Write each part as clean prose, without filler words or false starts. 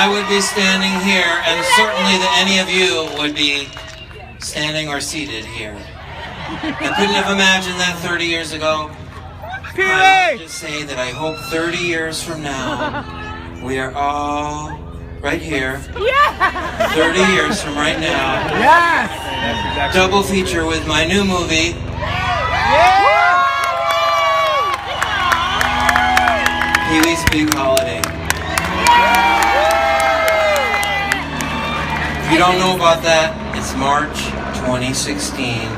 I would be standing here, and certainly that any of you would be standing or seated here. I couldn't have imagined that 30 years ago. I would just say that I hope 30 years from now, we are all right here. 30 years from right now. Yes! Double feature with my new movie. Pee-wee's Big Holiday. If you don't know about that, it's March 2016.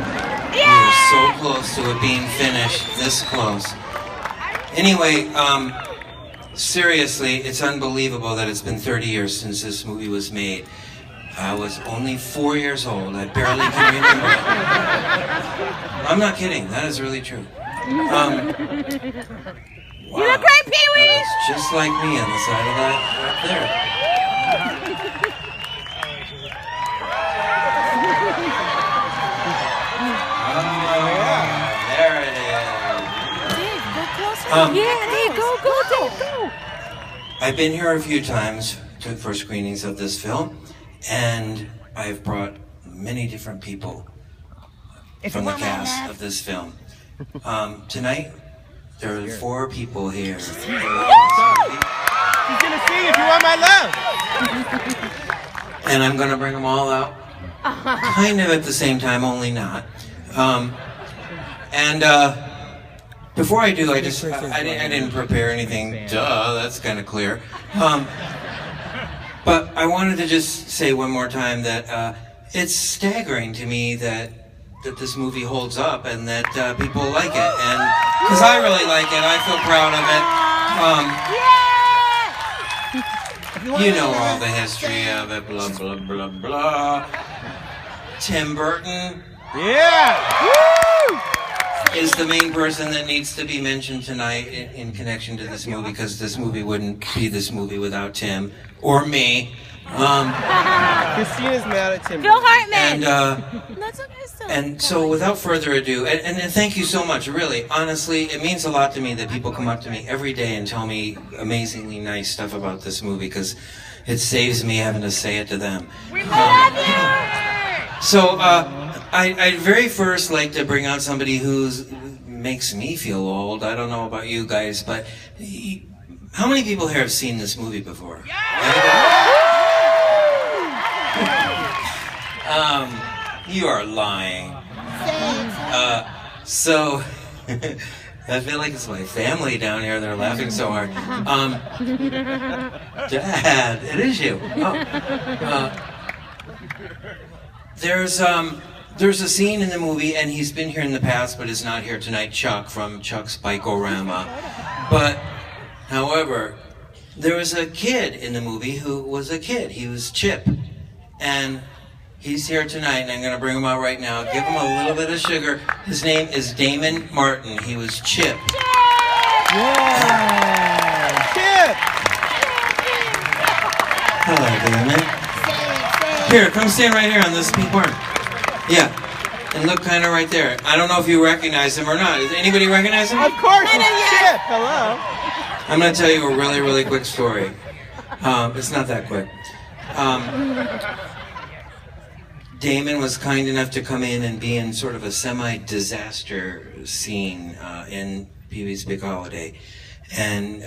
We are so close to it being finished, this close. Anyway, seriously, it's unbelievable that it's been 30 years since this movie was made. I was only 4 years old. I barely can remember it. I'm not kidding. That is really true. Wow. You look great, Pee-wee! That's just like me on the side of that right there. There it is. Dave, go, Dave, go! I've been here a few times for screenings of this film, and I've brought many different people from the cast of this film. Tonight, there are 4 people here. She's gonna sing If You Want My Love. And I'm gonna bring them all out, kind of at the same time, only not. Before I do, I didn't prepare anything. Duh, that's kind of clear. But I wanted to just say one more time that it's staggering to me that this movie holds up and that people like it, and because I really like it, I feel proud of it. You know all the history of it, blah blah blah blah. Tim Burton, is the main person that needs to be mentioned tonight in connection to this movie, because this movie wouldn't be this movie without Tim or me. Christina's mad at Tim. Phil Hartman! That's okay, still. And so without further ado, and thank you so much, really, honestly, it means a lot to me that people come up to me every day and tell me amazingly nice stuff about this movie, because it saves me having to say it to them. We love you! So, I'd very first like to bring out somebody who makes me feel old. I don't know about you guys, but how many people here have seen this movie before? You are lying. So, I feel like it's my family down here. They're laughing so hard. Dad, it is you. There's a scene in the movie, and he's been here in the past, but is not here tonight, Chuck, from Chuck's Bike-O-Rama. But, however, there was a kid in the movie who was a kid. He was Chip. And he's here tonight, and I'm going to bring him out right now. Give him a little bit of sugar. His name is Damon Martin. He was Chip. Yeah! Chip! Hello, Damon. Here, come stand right here on this pink barn. Yeah, and look kind of right there. I don't know if you recognize him or not. Does anybody recognize him? Of course, it's Chip. Hello. I'm going to tell you a really, really quick story. It's not that quick. Damon was kind enough to come in and be in sort of a semi-disaster scene in Pee-wee's Big Holiday. And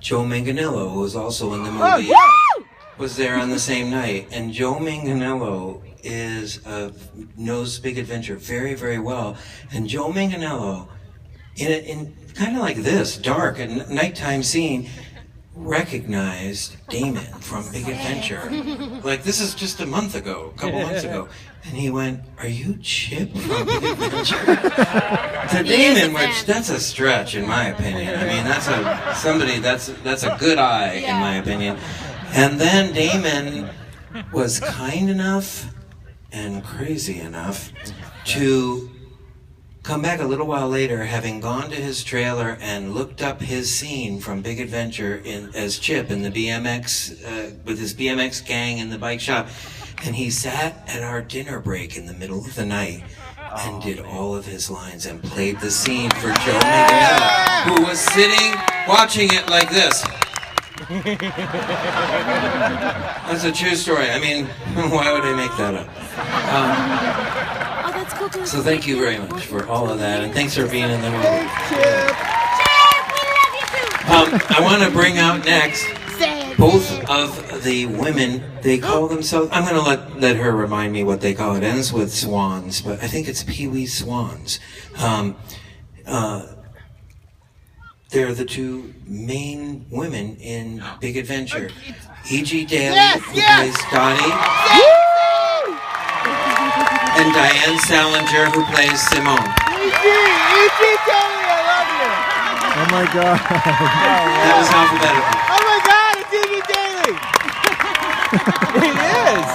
Joe Manganiello, who was also in the movie, was there on the same night. And Joe Manganiello knows Big Adventure very, very well. And Joe Manganiello, in kind of like this, dark and nighttime scene, recognized Damon from Big Adventure. Like, this is just a couple months ago. And he went, "Are you Chip from Big Adventure?" To Damon, which, that's a stretch in my opinion. I mean, that's a good eye in my opinion. And then Damon was kind enough and crazy enough to come back a little while later, having gone to his trailer and looked up his scene from Big Adventure as Chip in the BMX, with his BMX gang in the bike shop. And he sat at our dinner break in the middle of the night and did all of his lines and played the scene for Joe Manganiello, who was sitting watching it like this. That's a true story. I mean, why would I make that up? Oh, that's cool too. So thank you very much for all of that, and thanks for being in the movie. Chip. I want to bring out next both of the women. They call themselves. I'm going to let her remind me what they call it. It ends with swans, but I think it's Pee-wee Swans. They're the two main women in Big Adventure. E.G. Daly, who plays Dottie, and Diane Salinger, who plays Simone. E.G. Daly, I love you. Oh my God. That was alphabetical. Oh my God, it's E.G. Daly. It is.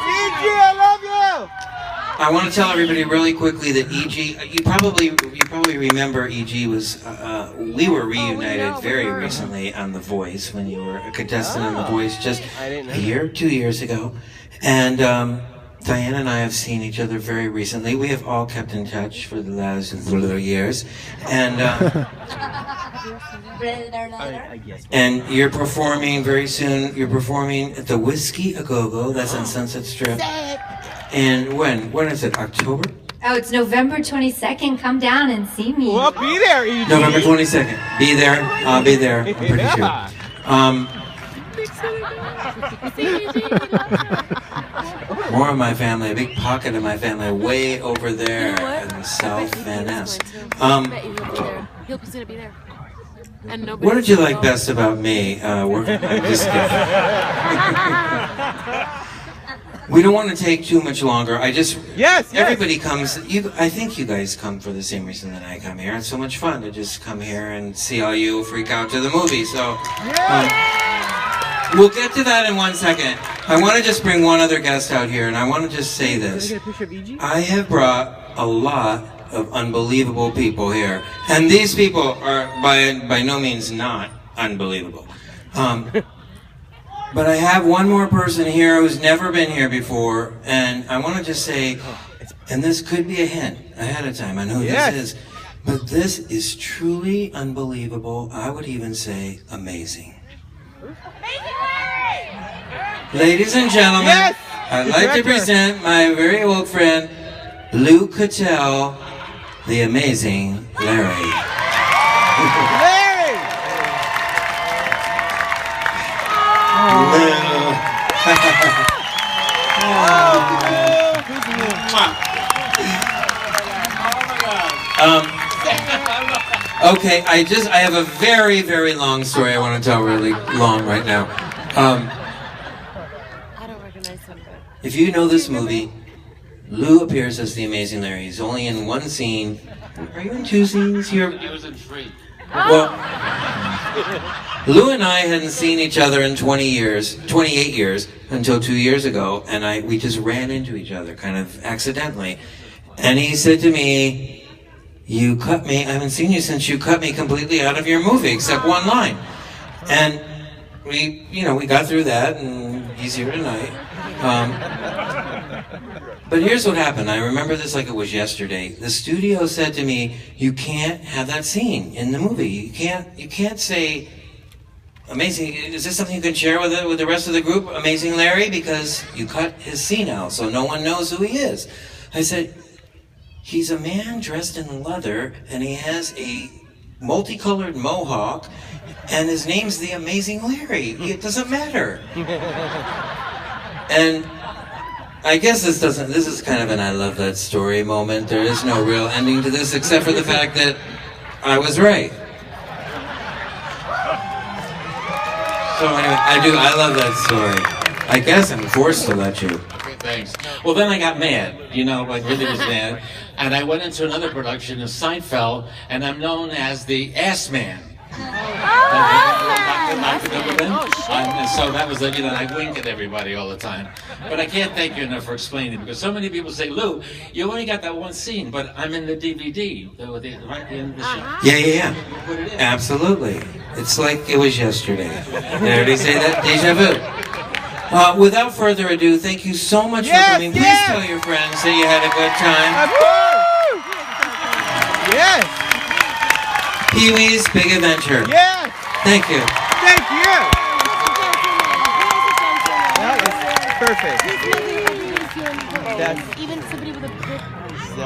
E.G., I love you. I want to tell everybody really quickly that E.G. You probably remember E.G. was we were reunited very recently on The Voice when you were a contestant on The Voice just a year, 2 years ago, and Diane and I have seen each other very recently. We have all kept in touch for the last little years, and you're performing very soon. You're performing at the Whiskey A Go-Go. That's on Sunset Strip. And when? When is it? October? Oh, it's November 22nd. Come down and see me. Well, be there, E.G. November 22nd. Be there. I'll be there. I'm pretty sure. More of my family, a big pocket of my family, way over there in the South Van Ness. He'll consider be there. And What did you like best about me? I'm just kidding. We don't want to take too much longer. Yes. Everybody comes. I think you guys come for the same reason that I come here. It's so much fun to just come here and see all you freak out to the movie. So we'll get to that in 1 second. I want to just bring one other guest out here, and I want to just say this. I have brought a lot of unbelievable people here, and these people are by no means not unbelievable. But I have one more person here who's never been here before, and I want to just say, and this could be a hint ahead of time on who this is, but this is truly unbelievable. I would even say amazing. Ladies and gentlemen, I'd like to present my very old friend, Lou Cattell, the amazing Larry. Okay, I have a very, very long story I want to tell really long right now. I don't recognize him. If you know this movie, Lou appears as the amazing Larry. He's only in one scene. Are you in two scenes here? He was in three. Well, Lou and I hadn't seen each other in 28 years, until 2 years ago, and we just ran into each other, kind of accidentally. And he said to me, "You cut me, I haven't seen you since you cut me completely out of your movie, except one line." And we got through that, and he's here tonight. But here's what happened. I remember this like it was yesterday. The studio said to me, "You can't have that scene in the movie. You can't say, amazing, is this something you can share with the rest of the group, Amazing Larry? Because you cut his scene out, so no one knows who he is." I said, "He's a man dressed in leather, and he has a multicolored mohawk, and his name's the Amazing Larry. It doesn't matter." And I guess this is kind of an I love that story moment. There is no real ending to this except for the fact that I was right. So anyway, I love that story. I guess I'm forced to let you. Okay, thanks. Well, then I got mad, like really was mad. And I went into another production of Seinfeld, and I'm known as the Ass Man. And so that was, I wink at everybody all the time. But I can't thank you enough for explaining, because so many people say, "Lou, you only got that one scene," but I'm in the DVD, right at the end of the show. Yeah. Absolutely. It's like it was yesterday. Did everybody say that? Deja vu. Without further ado, thank you so much for coming. Please tell your friends that you had a good time. Of course. Yes. Pee-wee's Big Adventure. Yes. Thank you. Thank you. That was perfect. He's making everything feel important. That's- Even somebody with a good